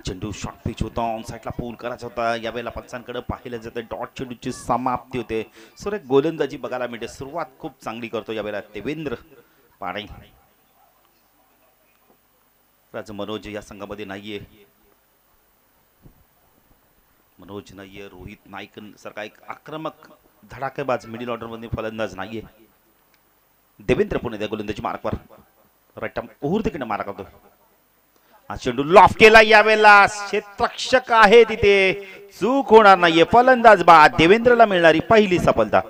चेंडू शॉर्ट पिच होता, ऑन साईडला पूल करायचा होता. यावेळेला पंचांकडे पाहिलं जातं, डॉट चेंडूची समाप्ती होते. सुरेख गोलंदाजी बघायला मिळते. सुरुवात खूप चांगली करतो यावेळेला देवेंद्र पाणे. राज मनोज या संघामध्ये नाहीये. मनोज नाहीये. रोहित नाईक सारखा एक आक्रमक धडाकेबाज मिडिल ऑर्डर मध्ये फलंदाज नाहीये. देवेंद्र पुणे त्या गोलंदाजी मार्कवर राईट आर्म ओव्हर तिकडे मारा करतो. हा चेंडू लॉफ केला. यावेळेला क्षेत्ररक्षक आहे तिथे, चूक होणार नाहीये. फलंदाज बाद. देवेंद्रला मिळणारी पहिली सफलता.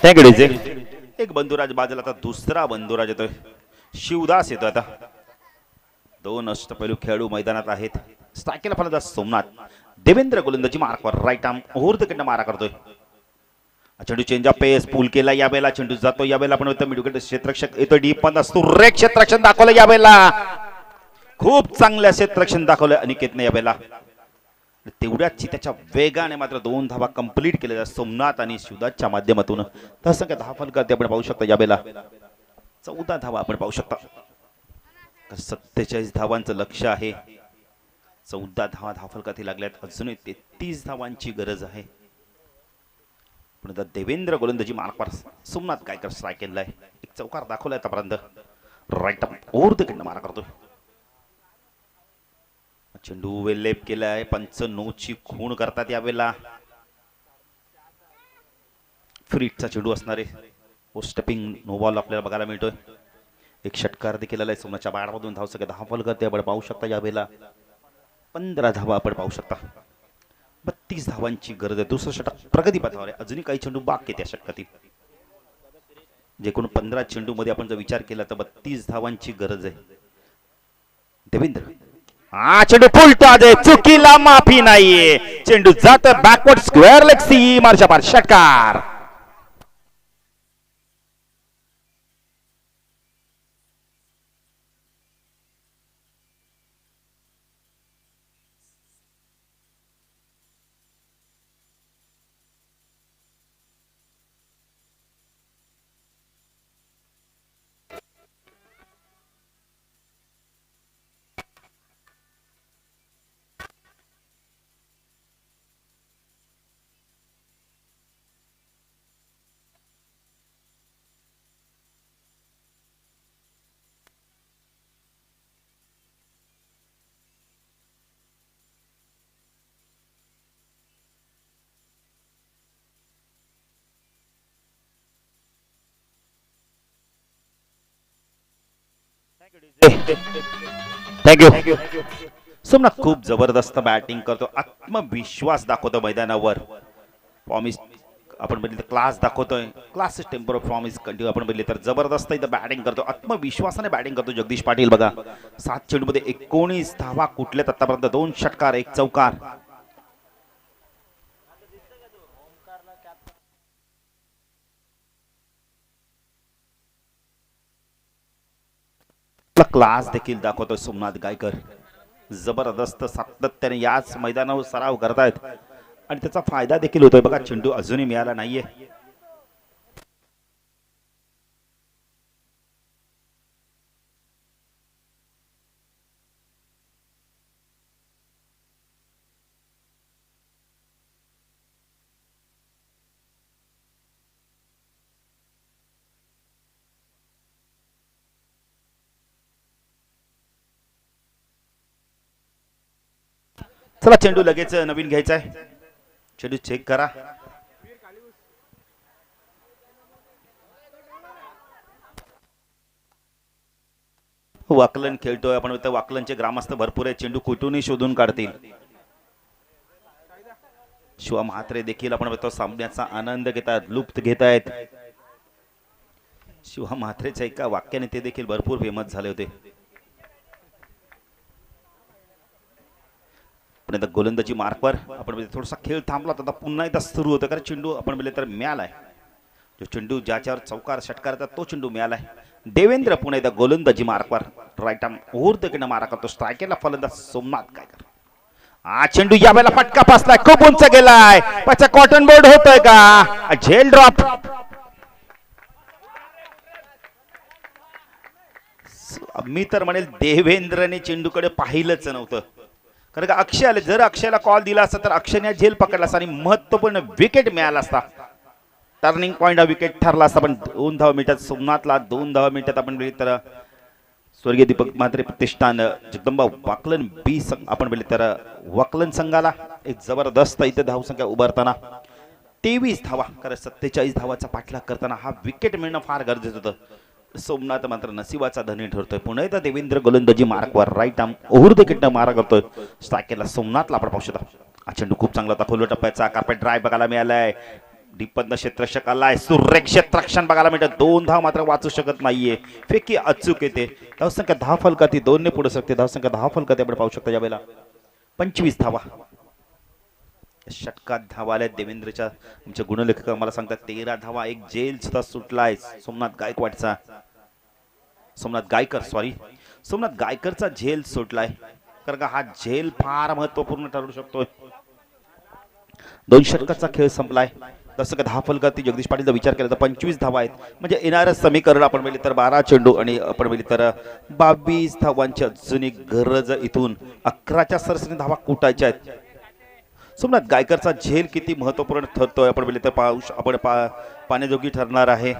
Thank you DJ. एक बंधुराज बाजूला, आता दुसरा बंधुराज येतोय. शिवदास येतोय आता. 2 अष्टपैलू खेळाडू मैदानात आहेत. स्ट्रायकरला फलंदाज सोमनाथ. देवेंद्र गोलंदाजी मार्कवर राईट आर्म ओव्हर तिकडनं मारा करतोय. चेंडू चेंज ऑफ पेस पूल केला. यावेळेला चेंडू जातो. यावेळेला आपण मिडविकेट क्षेत्ररक्षक येतो. डीप मध्ये सुरेख क्षेत्ररक्षण दाखवलं यावेळेला. खूप चांगलं क्षेत्ररक्षण दाखवलं अनिकेतने यावेळेला. तेवढ्याच त्याच्या वेगाने मात्र 2 धावा कंप्लीट केल्या सोमनाथ आणि शिवदासच्या माध्यमातून. तसं काय 10 फलकात आपण पाहू शकता. यावेळेला 14 धावा आपण पाहू शकता. 47 धावांचं लक्ष आहे. 14 धावा 10 फलकात लागल्यात. अजूनही 33 धावांची गरज आहे. पण आता देवेंद्र गोलंदाजी मार्कवर. सोमनाथ गायकर स्ट्राईक केलाय. एक चौकार दाखवलाय आतापर्यंत. राईट आर्म ओव्हर तिकडनं मारा करतो. चेंडू वेलेप केलाय. पंच नोची खूण करतात यावेळेला. फ्रीटचा चेंडू असणारे स्टेपिंग नो बॉल आपल्याला बघायला मिळतोय. एक षटकार देखील आलाय सोमनाथच्या बॅटमधून. धाव सगळ्या 10 फलकात आपण पाहू शकता. यावेळेला 15 धावा आपण पाहू शकता. 32 धावांची गरज आहे. दुसरं षटक प्रगतीपथावर आहे. अजूनही काही चेंडू बाकी त्या षटकातील. जे कोण 15 चेंडू मध्ये आपण जर विचार केला तर 32 धावांची गरज आहे. देवेंद्र हा चेंडू फुलतो. चुकीला माफी नाहीये. चेंडू जात बॅकवर्ड स्क्वेअर लेग सीमारच्या पार. षटकार. थँक्यू. सोमनाथ खूप जबरदस्त बॅटिंग करतो. आत्मविश्वास दाखवतो मैदानावर. फॉर्मिस आपण बघितलं क्लास दाखवतोय. क्लास टेम्पर ऑफ फॉर्मिस कंटिन्यू आपण बघितले तर जबरदस्त इथं बॅटिंग करतो. आत्मविश्वासाने बॅटिंग करतो जगदीश पाटील. बघा 7 चेंडूमध्ये 19 धावा कुठल्यात आतापर्यंत. 2 षटकार 1 चौकार. क्लास देखील दाखवतोय सोमनाथ गायकर. जबरदस्त सातत्याने याच मैदानावर सराव करतायत आणि त्याचा फायदा देखील होतोय. बघा चेंडू अजूनही मिळाला नाहीये. चला चेंडू लगेच नवीन घ्यायचा आहे. चेंडू चेक करा. वाकलन खेळतोय आपण. वाकलनचे ग्रामस्थ भरपूर आहे. चेंडू कुठूनही शोधून काढतील. शिवा म्हात्रे देखील आपण बघतो सामन्याचा आनंद घेतात, लुप्त घेत आहेत. शिवा म्हात्रेच्या एका वाक्याने ते देखील भरपूर फेमस झाले होते. पण आता गोलंदाजी मार्कवर आपण थोडासा खेळ थांबला तर पुन्हा एकदा सुरू होतं. कारण चेंडू आपण बोलले तर मिळालाय. जो चेंडू ज्याच्यावर चौकार षटकार येतात तो चेंडू मिळालाय. देवेंद्र पुन्हा एकदा गोलंदाजी मार्कवर राईट आर्म ओव्हर द किनारा मारा करतो. स्ट्रायकरला फलंदाज सोमनाथ गायकर. हा चेंडू या वेळेला फटका पासलाय, खूप उंच गेलाय. पाचा कॉटन बोर्ड होतोय का? झेल ड्रॉप. मी तर म्हणेल देवेंद्रने चेंडूकडे पाहिलंच नव्हतं. कारण का अक्षय जर अक्षयला कॉल दिला असता तर अक्षयने झेल पकडला असता आणि महत्वपूर्ण विकेट मिळाला असता. टर्निंग पॉइंट हा विकेट ठरला असता. पण 2 धावा मिनिटात सोमनाथला 2 धावा मिनिटात आपण तर स्वर्गीय दीपक म्हात्रे प्रतिष्ठान जगदंबा वाकलन बी आपण बोलले तर वाकलन संघाला एक जबरदस्त इथे धावसंख्या उभारताना 23 धावा. कारण 47 धावाचा पाठलाग करताना हा विकेट मिळणं फार गरजेचं होतं. सोमनाथ मात्र नशिबाचा धनी ठरतोय. पुन्हा एकदा देवेंद्र गोलंदाजी मार्कवर राईट आर्म ओव्हर द किनारा मारा करतोय. स्ट्रायकरला सोमनाथला आपण पाहू शकता. हा चेंडू खूप चांगला होता. खोल टप्प्याचा कार्पेट ड्राईव्ह बघायला मिळालाय. डिपंद क्षेत्ररक्षक आलाय. सुरेख क्षेत्ररक्षण बघायला मिळतं. 2 धाव मात्र वाचू शकत नाहीये. फेकी अचूक येते. धावसंख्या 10 फलकाती 2 ने पुढे शकते. धावसंख्या 10 फलकाती आपण पाहू शकता. यावेळेला 25 धावा. षटकात धावा आल्या देवेंद्रच्या. तुमचे गुणलेखक मला सांगतात 13 धावा. एक जेल सुद्धा सुटलाय सोमनाथ गायकवाडचा. सोमनाथ गायकरचा झेल सुटलाय. कारण का हा झेल फार महत्वपूर्ण ठरू शकतोय. 2 षटकाचा खेळ संपलाय. तसं का 10 फलकाती जगदीश पाटीलचा विचार केला तर 25 धावा आहेत. म्हणजे येणारं समीकरण आपण मिळले तर 12 चेंडू आणि आपण मिळले तर 22 धावांची अजून गरज. इथून 11च्या सरसरी धावा कुटायच्या आहेत. सोमनाथ गायकरचा झेल किती महत्वपूर्ण ठरतोय आपण मिळले तर आपण पाण्याजोगी ठरणार आहे.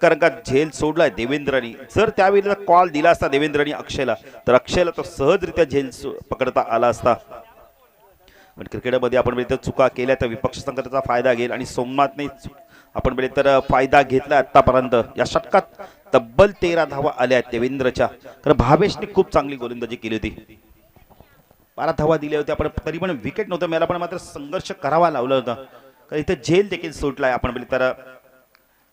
कारण का झेल सोडलाय देवेंद्रनी. जर त्यावेळेला कॉल दिला असता देवेंद्रनी अक्षयला तर अक्षयला तो सहजरित्या झेल पकडता आला असता. पण क्रिकेटमध्ये आपण म्हणजे चुका केल्या तर विपक्ष संघाचा फायदा घेईल आणि सोमनाथने आपण म्हणजे तर फायदा घेतला आतापर्यंत. या षटकात तब्बल 13 धावा आल्या देवेंद्रच्या. कारण भावेशने खूप चांगली गोलंदाजी केली होती. 12 धावा दिल्या होत्या पण तरी पण विकेट नव्हतं मिळाला. पण मात्र संघर्ष करावा लावला होता. कारण इथे झेल देखील सुटलाय आपण म्हणजे तर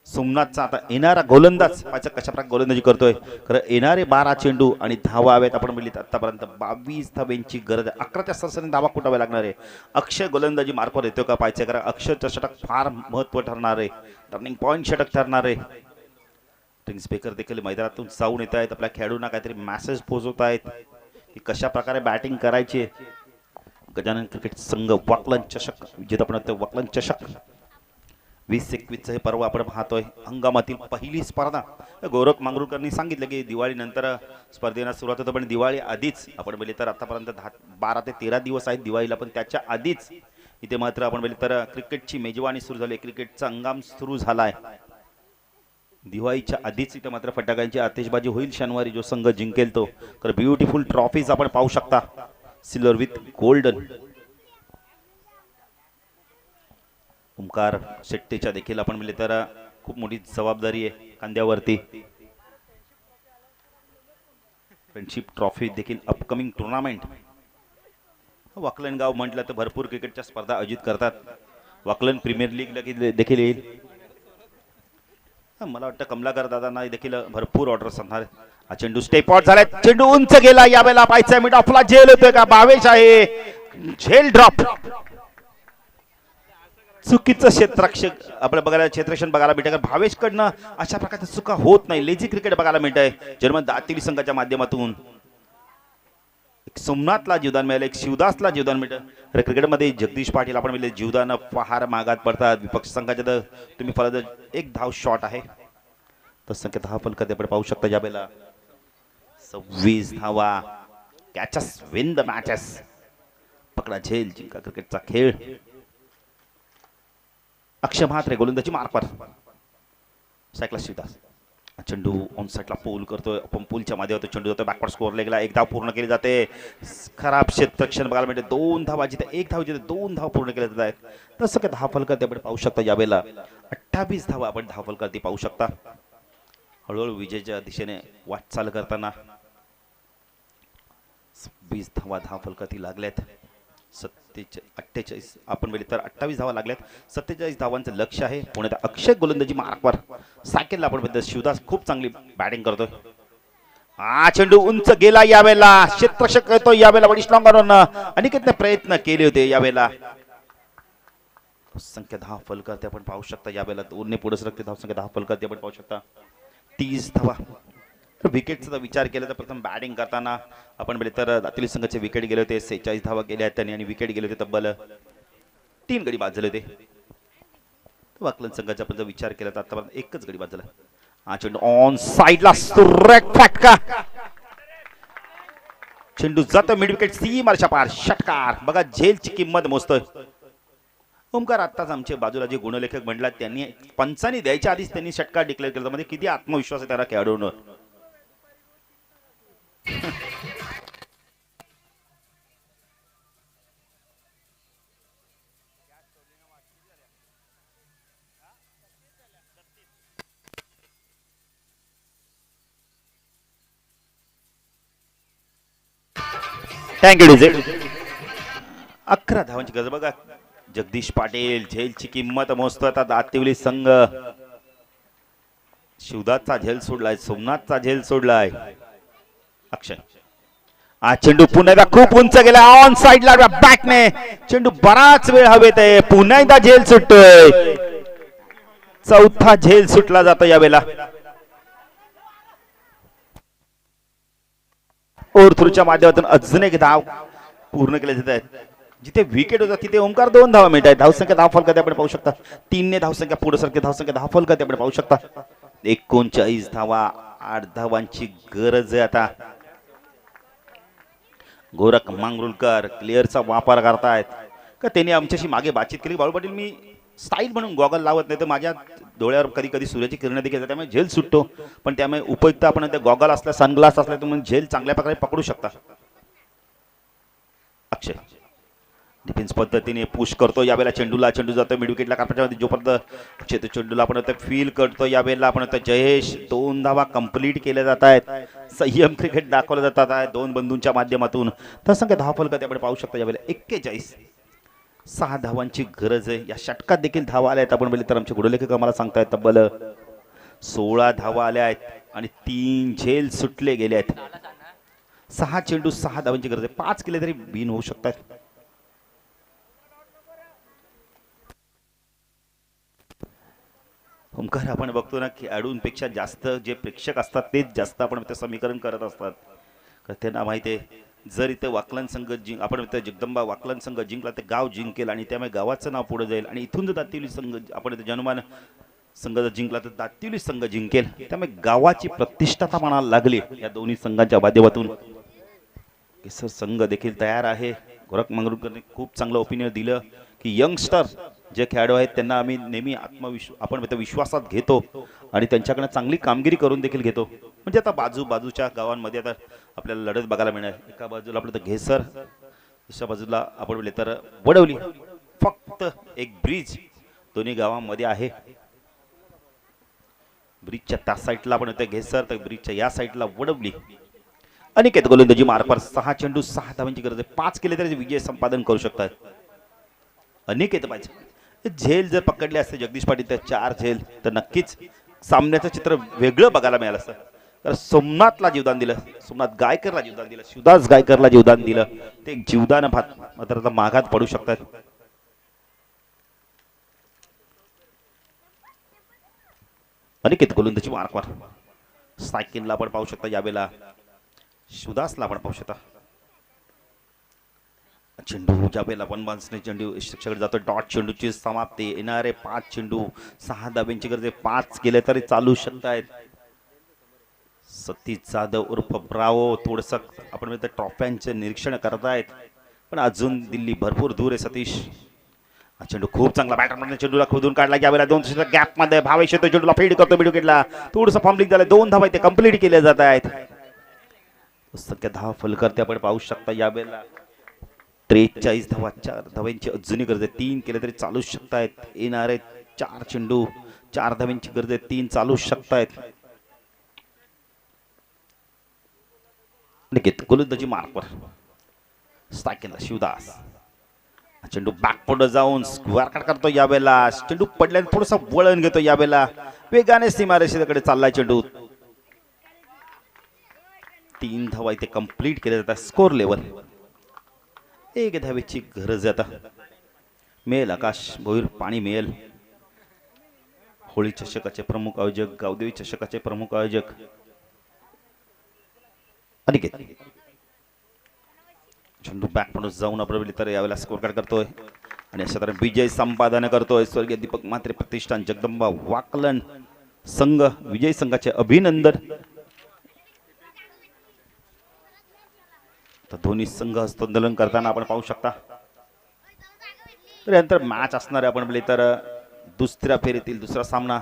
सोमनाथचा. आता येणारा गोलंदाज कशा प्रकारे गोलंदाजी करतोय. खरं येणारे 12 चेंडू आणि धावा हव्यात आपण म्हणले आतापर्यंत 22 धावांची गरज आहे. 11च्या सरसरीने धावा कुटावे लागणार आहे. अक्षय गोलंदाजी मार्कवर येतो का पाहायचं. कारण अक्षयचं षटक फार महत्व ठरणार आहे. टर्निंग पॉइंट षटक ठरणार आहे. ड्रिंक स्पीकर देखील मैदानातून जाऊन येत आहेत. आपल्या खेळाडूंना काहीतरी मेसेज पोहोचवत आहेत की कशा प्रकारे बॅटिंग करायची. गजानन क्रिकेट संघ वाकलन चषक विजेता आपण वाकलन चषक 20-21 हे पर्व आपण पाहतोय. हंगामातील पहिली स्पर्धा. गौरव मांगरूळकरांनी सांगितलं की दिवाळीनंतर स्पर्धेला सुरुवात होतं. पण दिवाळी आधीच आपण बोलले तर आतापर्यंत 12 ते 13 दिवस आहेत दिवाळीला. पण त्याच्या आधीच इथे मात्र आपण बोलले तर क्रिकेटची मेजवानी सुरू झाली. क्रिकेटचा हंगाम सुरू झालाय. दिवाळीच्या आधीच इथे मात्र फटाक्यांची आतिषबाजी होईल. शनिवारी जो संघ जिंकेल तो. तर ब्युटिफुल ट्रॉफीज आपण पाहू शकता. Silver with golden. ओमकार शेट्टीच्या देखील आपण म्हणले तर खूप मोठी जबाबदारी आहे खांद्यावरती. फ्रेंडशिप ट्रॉफी देखील अपकमिंग टुर्नामेंट. वाकलन गाव म्हटलं तर भरपूर क्रिकेटच्या स्पर्धा आयोजित करतात. वाकलन प्रीमियर लीग देखील येईल. मला वाटतं कमलाकर दादांना देखील भरपूर ऑर्डर असणार. हा चेंडू स्टेप आउट झालाय. चेंडू उंच गेला. यावेळेला पाहायचा मिड ऑफला झेल होतोय का? भावेश आहे. झेल ड्रॉप. चुकीचं क्षेत्ररक्षक आपल्याला बघायला क्षेत्ररक्षण बघायला मिळतं. भावेश कडनं अशा प्रकारच्या चुका होत नाही. लेझी क्रिकेट बघायला मिळत आहे. जर्मन दातिली संघाच्या माध्यमातून एक सोमनाथला जीवदान मिळालं. एक शिवदासला जीवदान मिळतं. क्रिकेटमध्ये जगदीश पाटील आपण मिळले जीवदान फार मागात पडतात. विपक्ष संघाच्या तर तुम्ही फलंदाज एक धाव शॉट आहे. तर संख्या 10 फलकात आपण पाहू शकता. यावेळेला 26 धावा. Catches win the matches. पकडा झेल जिंका क्रिकेटचा खेळ. अक्षय म्हात्रे गोलंदाजी मार्कवर. सायकला शिवदास. चेंडू ऑन साईडला पोल करतोय आपण पोलच्या माध्यमातून चेंडू जातोय बॅकवर्ड स्कोअर लेगला एक धाव पूर्ण केली जाते खराब क्षेत्ररक्षण बघायला मिळते 2 धावा जिथे 1 धाव जिथे 2 धाव पूर्ण केल्या जात आहेत तसं काय धाव फलकात आपण पाहू शकता यावेळेला 28 धावा आपण धाव फलकात पाहू शकता हळूहळू विजयाच्या दिशेने वाटचाल करताना 20 धावा धाव फलकात लागल्यात 48 आपण बघितलं तर 28 धावा लागल्यात 47 धावांचं लक्ष आहे पुण्यात अक्षय गोलंदाजी मार्कवर सायकलला आपण बघितलं शिवदास खूप चांगली बॅटिंग करतोय हा चेंडू उंच गेला यावेळेला क्षेत्ररक्षक येतो यावेळेला बडी स्ट्रॉंग करून अनेक प्रयत्न केले होते यावेळेला संख्या धाव फलकात आपण पाहू शकता यावेळेला 2 ने पुढे सरकते धाव संख्या धाव फलकात आपण पाहू शकता 30 धावा विकेटचा विचार केला तर प्रथम बॅटिंग करताना आपण बघितलं तर दातिवली संघाचे विकेट गेले होते 46 धावा गेल्या आहेत त्यांनी आणि विकेट गेले होते तब्बल 3 गडी बाद झाले होते वाकलन संघाचा आपण जर विचार केला तर आतापर्यंत एकच गडी बाद झाला हा चेंडू ऑन साइडला सुरेख फटका चेंडू जातो मिड विकेट सीमारच्या पार षटकार बघा झेलची किंमत मोजतोय ओमकार आत्ताच आमचे बाजूला जे गुणलेखक म्हणला त्यांनी पंचांनी द्यायच्या आधीच त्यांनी षटकार डिक्लेअर केला म्हणजे किती आत्मविश्वास आहे त्याला खेळाडूंवर थँक्यू डीजे 11 धावांची गरज बघा जगदीश पाटील झेलची किंमत मोजतो आता दातिवली संघ शिवदासचा झेल सोडलाय सोमनाथचा झेल सोडलाय अक्षय हा चेंडू पुन्हा एकदा खूप उंच गेला ऑन साइडला बॅटने चेंडू बराच वेळ हवेत आहे पुन्हा एकदा झेल सुटतोय चौथा झेल सुटला जातो यावेळेला ओव्हरथ्रोच्या माध्यमातून अजून एक धाव पूर्ण केले जात आहेत जिथे विकेट होता तिथे ओमकार 2 धावा मिळत आहेत धावसंख्या धाव फलकात आपण पाहू शकता 3 ने धावसंख्या पुढे सरके धावसंख्या धाव फलकात आपण पाहू शकता 39 धावा 8 धावांची गरज आहे आता गोरख मांगरुलकर क्लिअरचा वापर करतायत का त्यांनी आमच्याशी मागे बातचीत केली बाळू पाटील मी स्टाईल म्हणून गॉगल लावत नाही तर माझ्या डोळ्यावर कधी कधी सूर्याची किरण देखील येतात त्यामुळे झेल सुटतो पण त्यामुळे उपयुक्त आपण ते गॉगल असल्या सनग्लास असल्या तुम्ही झेल चांगल्या प्रकारे पकडू शकता अक्षय डिफेन्स पद्धतीने पुश करतो यावेळेला चेंडू जातो मिड विकेटला कापण्यामध्ये जोपर्यंत चेंडूला आपण फील करतो यावेळेला आपण जयेश 2 धावा कंप्लीट केल्या जात आहेत संयम क्रिकेट दाखवलं जातात आहे 2 बंधूंच्या माध्यमातून तर संख्या धाव फलकात आपण पाहू शकता यावेळेला 41 6 धावांची गरज आहे या षटकात देखील धावा आल्या आहेत आपण बोलले तर आमचे गुडलेखक आम्हाला सांगतायत तब्बल 16 धावा आल्या आहेत आणि 3 झेल सुटले गेले आहेत 6 चेंडू 6 धावांची गरज आहे 5 केले तरी बिन होऊ शकतात ओमकार आपण बघतो ना खेळाडूंपेक्षा जास्त जे प्रेक्षक असतात तेच जास्त आपण ते समीकरण करत असतात त्यांना माहिती आहे जर इथे वाकलन संघ आपण इथे जगदंबा वाकलन संघ जिंकला तर गाव जिंकेल आणि त्यामुळे गावाचं नाव पुढे जाईल आणि इथून जर दातिवली संघ आपण इथे जनमान संघ जर जिंकला तर दातिवली संघ जिंकेल त्यामुळे गावाची प्रतिष्ठा म्हणायला लागली या दोन्ही संघांच्या माध्यमातून केसर संघ देखील तयार आहे गोरख मंगरुळकरने खूप चांगलं ओपिनियन दिलं की यंगस्टर जे खेळाडू आहेत त्यांना आम्ही नेहमी आपण विश्वासात घेतो आणि त्यांच्याकडे चांगली कामगिरी करून देखील घेतो म्हणजे आता बाजूच्या गावांमध्ये आता आपल्याला लढत बघायला मिळणार एका बाजूला आपलं तर घेसर दुसऱ्या बाजूला आपण बोलले तर वडवली फक्त एक ब्रिज दोन्ही गावांमध्ये आहे ब्रिजच्या त्या साईडला आपण येतो घेसर तर ब्रिजच्या या साईडला वडवली अनिकेत गोलंदाजी मार्कवर 6 चेंडू 6 धावांची गरज आहे 5 केले तरी विजय संपादन करू शकतात अनिकेत पाहिजे झेल जर पकडले असते जगदीश पाटील तर 4 झेल तर नक्कीच सामन्याचं चित्र वेगळं बघायला मिळालं असतं तर सोमनाथला जीवदान दिलं सोमनाथ गायकरला जीवदान दिलं शिवदास गायकरला जीवदान दिलं ते जीवदान मात्र आता मागात पडू शकतात अनिकेत गोलंदाजी मार्कवर सायकलला आपण पाहू शकता यावेळेला शिवदासला आपण पाहू शकता चेंडू ज्यावेळेला वनबान्सने चेंडू शिक्षकाकडे जातो डॉट चेंडूची समाप्ती येणारे 5 चेंडू 6 धाब्यांची गरज 5 केले तरी चालू शकतायत सतीश जाधव उर्फ ब्रावो थोडस आपण ट्रॉफ्यांचे निरीक्षण करतायत पण अजून दिल्ली भरपूर दूर आहे सतीश हा चेंडू खूप चांगला बॅटरमॅन चेंडूला खोदून काढला यावेळेला 2 गॅप मध्ये भावेश येतो चेंडूला फीड करतो विकेटला थोडंसं फॉर्मलिंग झालं 2 धावा इथे कंप्लीट केले जात आहेत संख्या 10 फलकर्ते आपण पाहू शकता यावेळेला 43 धावा 4 धावांची अजूनही गरज आहे 3 केले तरी चालू शकतायत येणारे 4 चेंडू 4 धावांची गरज आहे 3 चालू शकतायत निकेत गोलंदाजी मार्कवर स्ट्रायकिंगला शिवदास चेंडू बॅकफुट जाऊन स्क्वेअर कट करतो यावेळेला चेंडू पडल्याने थोडासा वळण घेतो यावेळेला वेगाने सीमारेषेकडे चाललाय चेंडू 3 धावा इथे कंप्लीट केल्या जातात स्कोर लेवल 1 धावेची गरज आहे आता मेल आकाश भोईर पाणी मेल होळी चषकाचे प्रमुख आयोजक गावदेवी चषकाचे प्रमुख आयोजक अनिकेत चेंडू बॅकफुट जाऊन आपण तर यावेळेला स्कोर कार्ड करतोय आणि अशा तऱ्हेने विजय संपादन करतोय स्वर्गीय दीपक म्हात्रे प्रतिष्ठान जगदंबा वाकलन संघ विजय संघाचे अभिनंदन तर दोन्ही संघ हस्तांदोलन करताना आपण पाहू शकता त्यानंतर मॅच असणार आहे आपण बोलले तर दुसऱ्या फेरीतील दुसरा सामना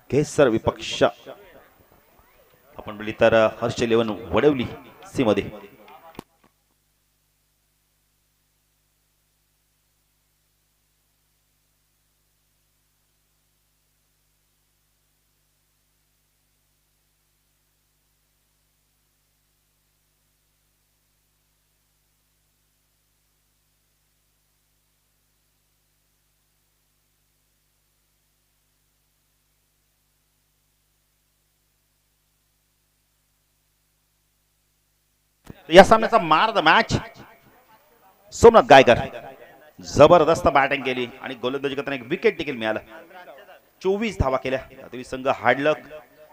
घेसर विपक्ष आपण बोलली तर हर्ष इलेव्हन वडवली सी मध्ये या सामन्याचा मार द मॅच सोमनाथ गायकर जबरदस्त बॅटिंग केली आणि गोलंदाजी करताना एक विकेट देखील मिळाला 24 धावा केल्या तुम्ही संघ हाडलक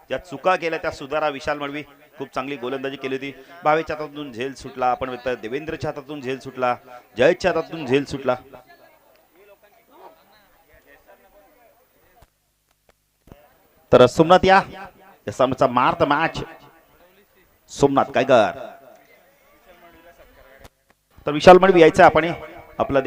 ज्या चुका केल्या त्या सुधारा विशाल मडवी खूप चांगली गोलंदाजी केली होती भावेच्या हातातून झेल सुटला आपण देवेंद्रच्या हातातून झेल सुटला जयच्या हातातून झेल सुटला तर सोमनाथ या सामन्याचा मार द मॅच सोमनाथ गायकर तर विशाल मडवी यायचं आपण आपला देखील